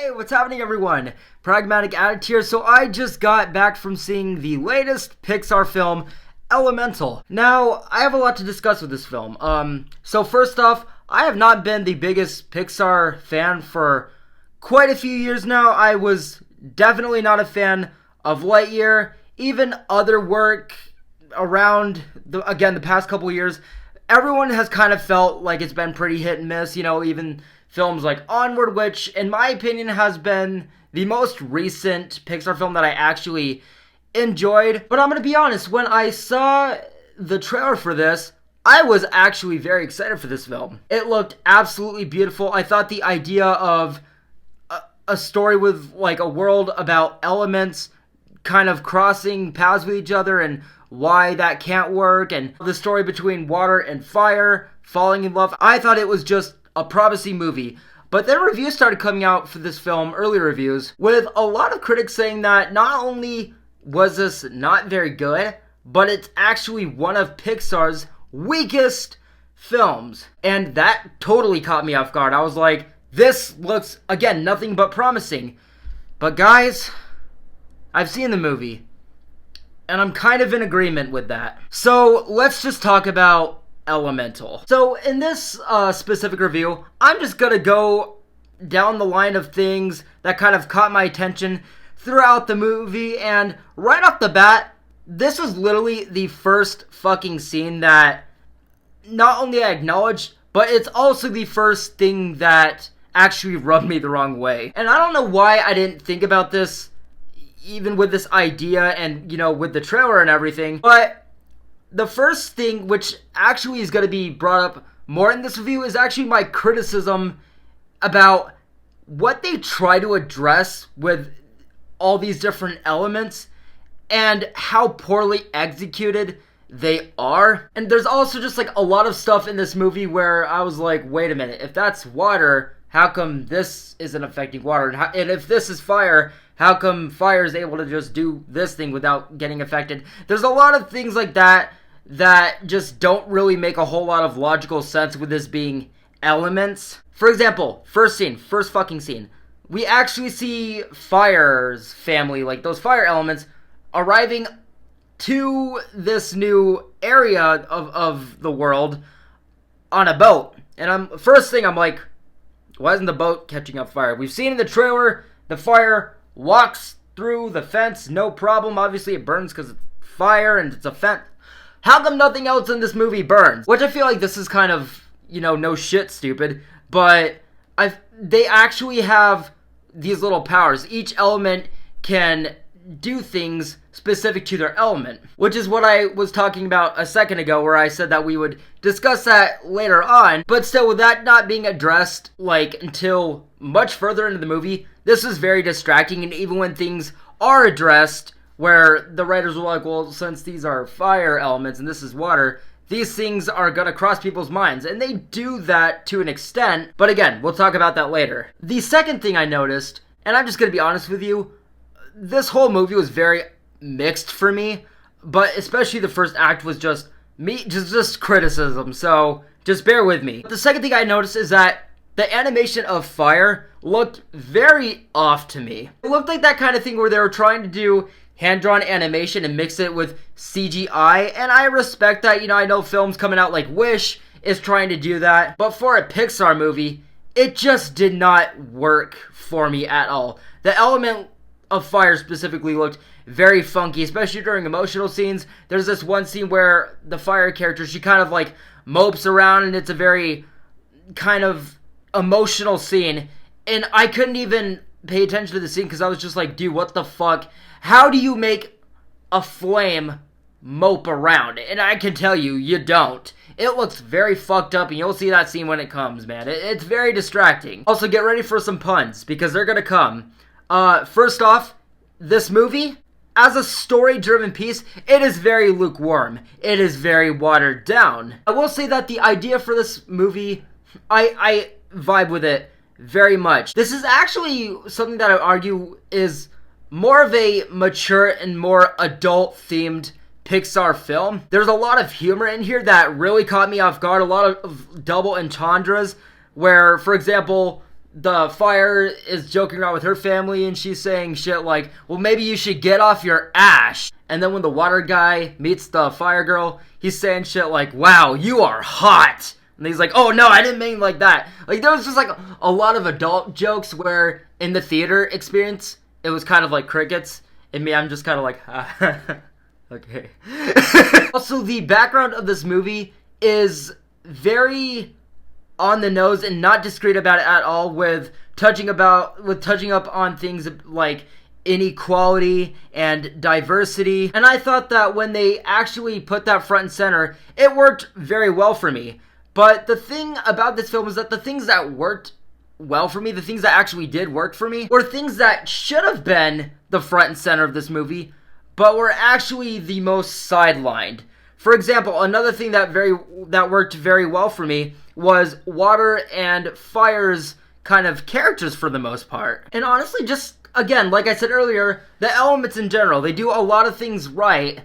Hey, what's happening everyone? Pragmatic Addict here. So I just got back from seeing the latest Pixar film, Elemental. Now, I have a lot to discuss with this film. So first off, I have not been the biggest Pixar fan for quite a few years now. I was definitely not a fan of Lightyear, even other work around, the past couple years. Everyone has kind of felt like it's been pretty hit and miss, even films like Onward, which in my opinion has been the most recent Pixar film that I actually enjoyed. But I'm going to be honest, when I saw the trailer for this, I was actually very excited for this film. It looked absolutely beautiful. I thought the idea of a story with like a world about elements kind of crossing paths with each other and why that can't work, and the story between water and fire, falling in love. I thought it was just a promising movie. But then reviews started coming out for this film, early reviews, with a lot of critics saying that not only was this not very good, but it's actually one of Pixar's weakest films. And that totally caught me off guard. I was like, this looks, again, nothing but promising. But guys, I've seen the movie, and I'm kind of in agreement with that. So let's just talk about Elemental. So in this specific review, I'm just gonna go down the line of things that kind of caught my attention throughout the movie, and right off the bat, this was literally the first fucking scene that not only I acknowledged, but it's also the first thing that actually rubbed me the wrong way. And I don't know why I didn't think about this even with this idea and, with the trailer and everything. But the first thing, which actually is going to be brought up more in this review, is actually my criticism about what they try to address with all these different elements and how poorly executed they are. And there's also just like a lot of stuff in this movie where I was like, wait a minute, if that's water, how come this isn't affecting water? And if this is fire, how come fire is able to just do this thing without getting affected? There's a lot of things like that that just don't really make a whole lot of logical sense with this being elements. For example, first fucking scene. We actually see Fire's family, like those fire elements, arriving to this new area of the world on a boat. And I'm like, why isn't the boat catching up fire? We've seen in the trailer, the fire walks through the fence, no problem. Obviously it burns because it's fire and it's a fence. How come nothing else in this movie burns? Which I feel like this is kind of, no shit stupid. But they actually have these little powers. Each element can do things specific to their element, which is what I was talking about a second ago, where I said that we would discuss that later on. But still, with that not being addressed until much further into the movie, this is very distracting. And even when things are addressed, where the writers were like, well, since these are fire elements and this is water, these things are gonna cross people's minds, and they do that to an extent, but again, we'll talk about that later. The second thing I noticed, and I'm just gonna be honest with you, this whole movie was very mixed for me, but especially the first act was just criticism, so just bear with me. The second thing I noticed is that the animation of fire looked very off to me. It looked like that kind of thing where they were trying to do hand-drawn animation and mix it with CGI, and I respect that. I know films coming out like Wish is trying to do that, but for a Pixar movie, it just did not work for me at all. The element of fire specifically looked very funky, especially during emotional scenes. There's this one scene where the fire character, she kind of like mopes around, and it's a very kind of emotional scene, and I couldn't even pay attention to the scene because I was just like, dude, what the fuck? How do you make a flame mope around? And I can tell you, you don't. It looks very fucked up, and you'll see that scene when it comes, man. It's very distracting. Also, get ready for some puns, because they're gonna come. First off, this movie, as a story-driven piece, it is very lukewarm. It is very watered down. I will say that the idea for this movie, I vibe with it very much. This is actually something that I argue is more of a mature and more adult-themed Pixar film. There's a lot of humor in here that really caught me off guard. A lot of double entendres where, for example, the fire is joking around with her family and she's saying shit like, well, maybe you should get off your ash. And then when the water guy meets the fire girl, he's saying shit like, wow, you are hot. And he's like, oh no, I didn't mean like that. Like, there was just like a lot of adult jokes where in the theater experience, it was kind of like crickets. And me, I'm just kind of like, okay. Also, the background of this movie is very on the nose and not discreet about it at all, with touching up on things like inequality and diversity. And I thought that when they actually put that front and center, it worked very well for me. But the thing about this film is that the things that worked well for me, the things that actually did work for me, were things that should have been the front and center of this movie, but were actually the most sidelined. For example, another thing that worked very well for me was water and fire's kind of characters for the most part. And honestly, just, again, like I said earlier, the elements in general, they do a lot of things right,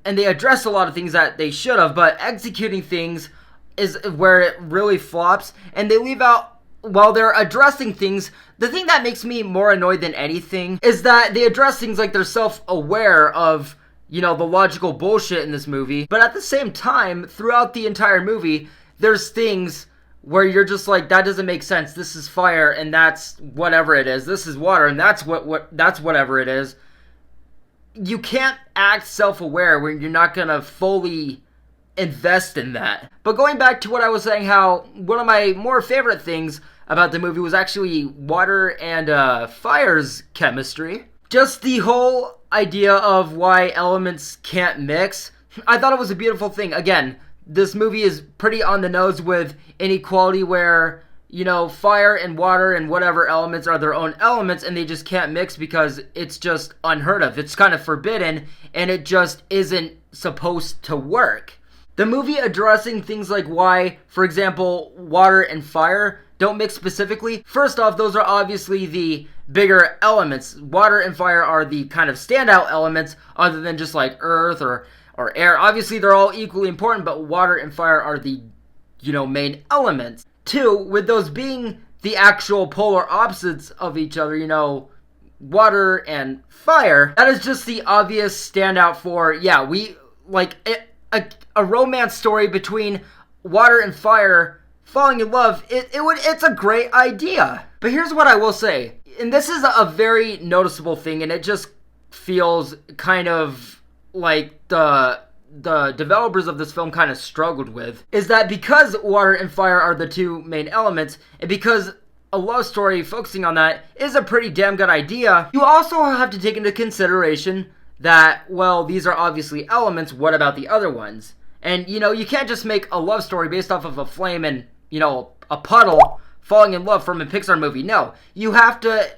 and they address a lot of things that they should have, but executing things is where it really flops, and they leave out, while they're addressing things, the thing that makes me more annoyed than anything is that they address things like they're self-aware of, the logical bullshit in this movie, but at the same time, throughout the entire movie, there's things where you're just like, that doesn't make sense. This is fire, and that's whatever it is. This is water, and that's that's whatever it is. You can't act self-aware when you're not gonna fully invest in that. But going back to what I was saying, how one of my more favorite things about the movie was actually water and fire's chemistry. Just the whole idea of why elements can't mix. I thought it was a beautiful thing. Again, this movie is pretty on the nose with inequality where, fire and water and whatever elements are their own elements and they just can't mix because it's just unheard of. It's kind of forbidden and it just isn't supposed to work. The movie addressing things like why, for example, water and fire don't mix specifically. First off, those are obviously the bigger elements. Water and fire are the kind of standout elements other than just like earth or air. Obviously, they're all equally important, but water and fire are the, main elements. Two, with those being the actual polar opposites of each other, water and fire, that is just the obvious standout for, a romance story between water and fire falling in love. It's a great idea. But here's what I will say, and this is a very noticeable thing, and it just feels kind of like the developers of this film kind of struggled with, is that because water and fire are the two main elements, and because a love story focusing on that is a pretty damn good idea, you also have to take into consideration that, well, these are obviously elements, what about the other ones? And, you can't just make a love story based off of a flame and, a puddle falling in love from a Pixar movie. No, you have to,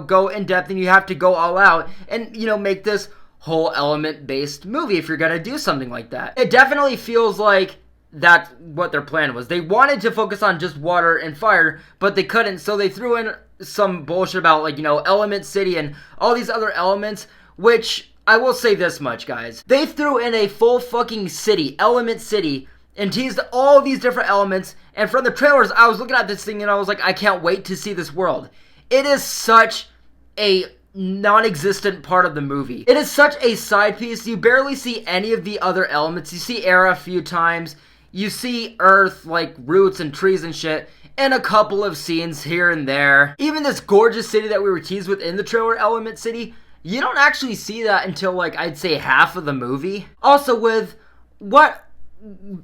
go in depth and you have to go all out and, make this whole element-based movie if you're gonna do something like that. It definitely feels like that's what their plan was. They wanted to focus on just water and fire, but they couldn't, so they threw in some bullshit about, Element City and all these other elements, which I will say this much, guys. They threw in a full fucking city, Element City, and teased all these different elements, and from the trailers, I was looking at this thing and I was like, I can't wait to see this world. It is such a non-existent part of the movie. It is such a side piece. You barely see any of the other elements. You see air a few times. You see earth, like roots and trees and shit, and a couple of scenes here and there. Even this gorgeous city that we were teased with in the trailer, Element City, you don't actually see that until, I'd say half of the movie. Also, with what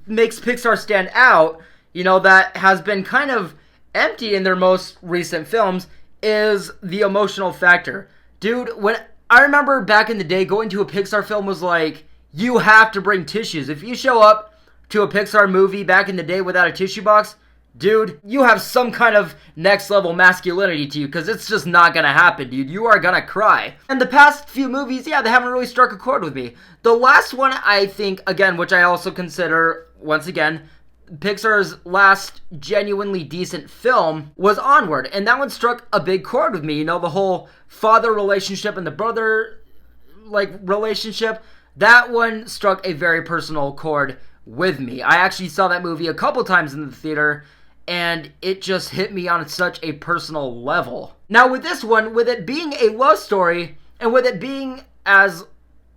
makes Pixar stand out, that has been kind of empty in their most recent films, is the emotional factor. Dude, when I remember back in the day, going to a Pixar film was like, you have to bring tissues. If you show up to a Pixar movie back in the day without a tissue box, dude, you have some kind of next level masculinity to you, because it's just not gonna happen, dude. You are gonna cry. And the past few movies, they haven't really struck a chord with me. The last one, I think, again, which I also consider, once again, Pixar's last genuinely decent film, was Onward, and that one struck a big chord with me. The whole father relationship and the brother relationship, that one struck a very personal chord with me. I actually saw that movie a couple times in the theater, and it just hit me on such a personal level. Now with this one, with it being a love story, and with it being as,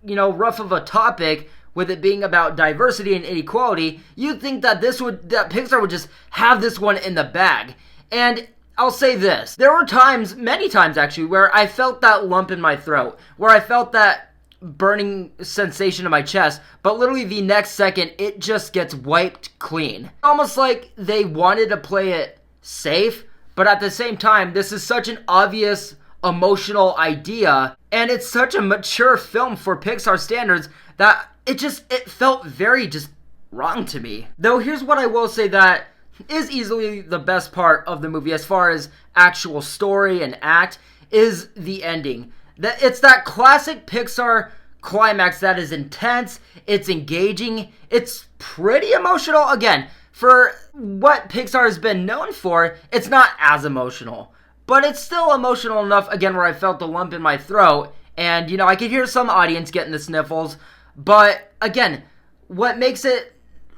rough of a topic, with it being about diversity and inequality, you'd think that that Pixar would just have this one in the bag. And I'll say this, there were times, many times actually, where I felt that lump in my throat, where I felt that burning sensation in my chest, but literally the next second, it just gets wiped clean. Almost like they wanted to play it safe, but at the same time, this is such an obvious emotional idea, and it's such a mature film for Pixar standards that it felt very just wrong to me. Though here's what I will say that is easily the best part of the movie as far as actual story and act is the ending. It's that classic Pixar climax that is intense, it's engaging, it's pretty emotional. Again, for what Pixar has been known for, it's not as emotional. But it's still emotional enough, again, where I felt the lump in my throat. And, I could hear some audience getting the sniffles. But, again, what makes it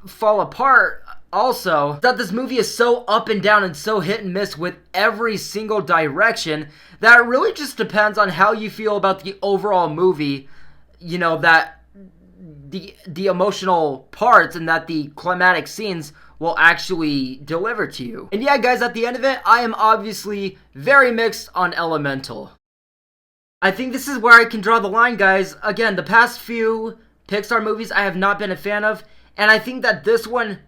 fall apart also is that this movie is so up and down and so hit and miss with every single direction that it really just depends on how you feel about the overall movie, that the emotional parts and that the climatic scenes will actually deliver to you. And yeah, guys, at the end of it, I am obviously very mixed on Elemental. I think this is where I can draw the line, guys. Again, the past few Pixar movies I have not been a fan of, and I think that this one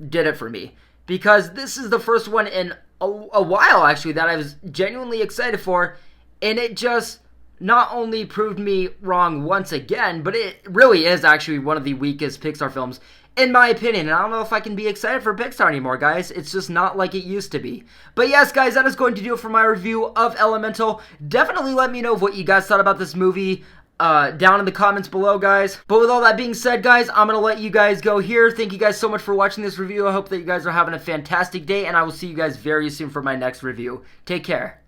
did it for me. Because this is the first one in a while, actually, that I was genuinely excited for, and it just not only proved me wrong once again, but it really is actually one of the weakest Pixar films, in my opinion. And I don't know if I can be excited for Pixar anymore, guys. It's just not like it used to be. But yes, guys, that is going to do it for my review of Elemental. Definitely let me know what you guys thought about this movie down in the comments below, guys. But with all that being said, guys, I'm going to let you guys go here. Thank you guys so much for watching this review. I hope that you guys are having a fantastic day, and I will see you guys very soon for my next review. Take care.